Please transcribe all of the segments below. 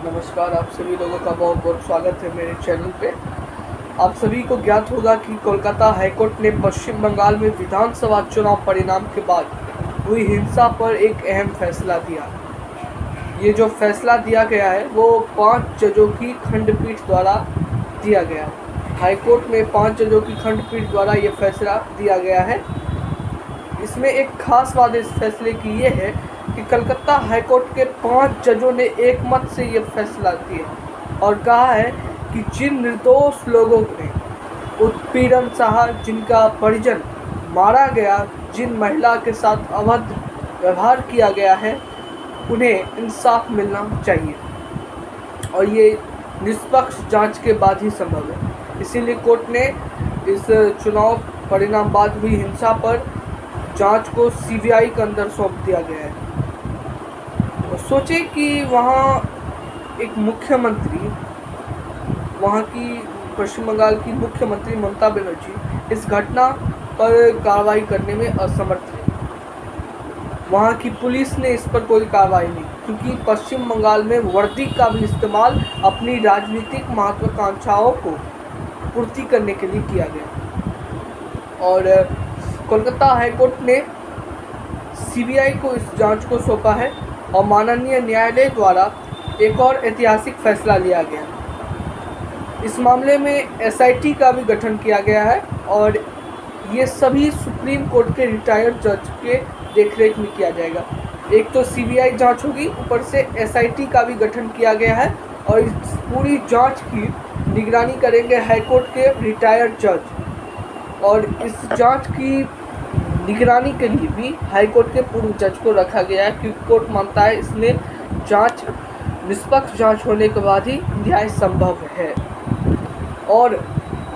नमस्कार, आप सभी लोगों का बहुत बहुत स्वागत है मेरे चैनल पे। आप सभी को ज्ञात होगा कि कोलकाता हाईकोर्ट ने पश्चिम बंगाल में विधानसभा चुनाव परिणाम के बाद हुई हिंसा पर एक अहम फैसला दिया। ये जो फैसला दिया गया है वो 5 जजों की खंडपीठ द्वारा दिया गया है। हाईकोर्ट में 5 जजों की खंडपीठ द्वारा ये फैसला दिया गया है। इसमें एक खास बात इस फैसले की ये है कि कलकत्ता हाईकोर्ट के 5 जजों ने एक मत से ये फैसला दिया और कहा है कि जिन निर्दोष लोगों ने उत्पीड़न सहा, जिनका परिजन मारा गया, जिन महिला के साथ अभद्र व्यवहार किया गया है, उन्हें इंसाफ मिलना चाहिए और ये निष्पक्ष जांच के बाद ही संभव है। इसीलिए कोर्ट ने इस चुनाव परिणाम बाद हुई हिंसा पर जांच को सीबीआई के अंदर सौंप दिया गया है। तो सोचे कि वहाँ एक मुख्यमंत्री, वहाँ की पश्चिम बंगाल की मुख्यमंत्री ममता बनर्जी इस घटना पर कार्रवाई करने में असमर्थ है। वहाँ की पुलिस ने इस पर कोई कार्रवाई नहीं, क्योंकि पश्चिम बंगाल में वर्दी का भी इस्तेमाल अपनी राजनीतिक महत्वाकांक्षाओं को पूर्ति करने के लिए किया गया और कोलकाता हाईकोर्ट ने सीबीआई को इस जांच को सौंपा है और माननीय न्यायालय द्वारा एक और ऐतिहासिक फैसला लिया गया। इस मामले में एसआईटी का भी गठन किया गया है और ये सभी सुप्रीम कोर्ट के रिटायर्ड जज के देखरेख में किया जाएगा। एक तो सीबीआई जांच होगी, ऊपर से एसआईटी का भी गठन किया गया है और इस पूरी जांच की निगरानी करेंगे हाईकोर्ट के रिटायर्ड जज। और इस जांच की निगरानी के लिए भी हाईकोर्ट के पूर्व जज को रखा गया है, क्योंकि कोर्ट मानता है इसमें जांच निष्पक्ष जांच होने के बाद ही न्याय संभव है। और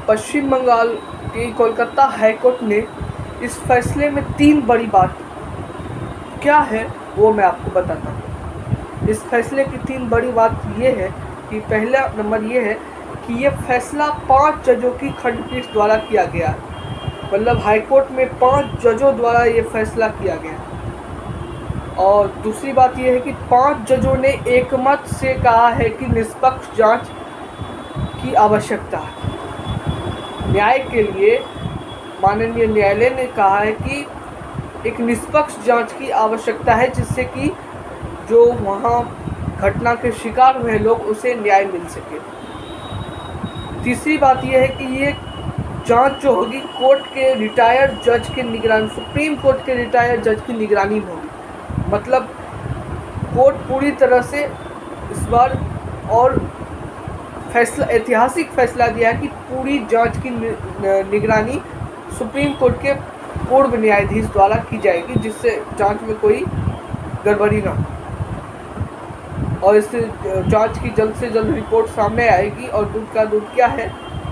पश्चिम बंगाल के कोलकाता हाईकोर्ट ने इस फैसले में 3 बड़ी बात क्या है वो मैं आपको बताता हूँ। इस फैसले की 3 बड़ी बात ये है कि पहला नंबर ये है कि ये फैसला 5 जजों की खंडपीठ द्वारा किया गया है। मतलब हाईकोर्ट में 5 जजों द्वारा ये फैसला किया गया। और दूसरी बात यह है कि 5 जजों ने एकमत से कहा है कि निष्पक्ष जांच की आवश्यकता है। न्याय के लिए माननीय न्यायालय ने कहा है कि एक निष्पक्ष जांच की आवश्यकता है, जिससे कि जो वहाँ घटना के शिकार हुए लोग उसे न्याय मिल सके। तीसरी बात यह है कि ये जांच जो होगी कोर्ट के रिटायर्ड जज के निगरानी, सुप्रीम कोर्ट के रिटायर्ड जज की निगरानी में होगी। मतलब कोर्ट पूरी तरह से इस बार और फैसला, ऐतिहासिक फैसला दिया है कि पूरी जांच की निगरानी सुप्रीम कोर्ट के पूर्व न्यायाधीश द्वारा की जाएगी, जिससे जांच में कोई गड़बड़ी ना हो और इस जांच की जल्द से जल्द रिपोर्ट सामने आएगी और दूध का दूध क्या है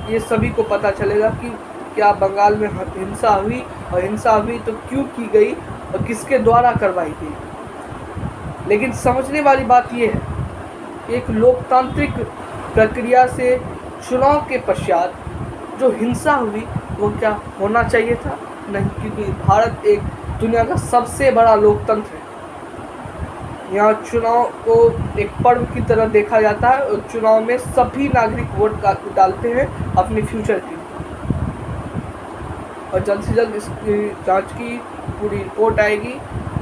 ये सभी को पता चलेगा कि क्या बंगाल में हिंसा हुई और हिंसा हुई तो क्यों की गई और किसके द्वारा करवाई गई। लेकिन समझने वाली बात यह है, एक लोकतांत्रिक प्रक्रिया से चुनाव के पश्चात जो हिंसा हुई वो क्या होना चाहिए था? नहीं, क्योंकि भारत एक दुनिया का सबसे बड़ा लोकतंत्र है। यहाँ चुनाव को एक पर्व की तरह देखा जाता है और चुनाव में सभी नागरिक वोट डालते हैं अपने फ्यूचर की। और जल्द से जल्द इसकी जांच की पूरी रिपोर्ट आएगी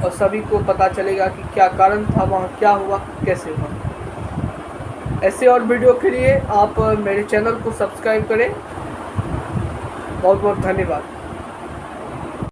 और सभी को पता चलेगा कि क्या कारण था, वहाँ क्या हुआ, कैसे हुआ। ऐसे और वीडियो के लिए आप मेरे चैनल को सब्सक्राइब करें। बहुत बहुत धन्यवाद।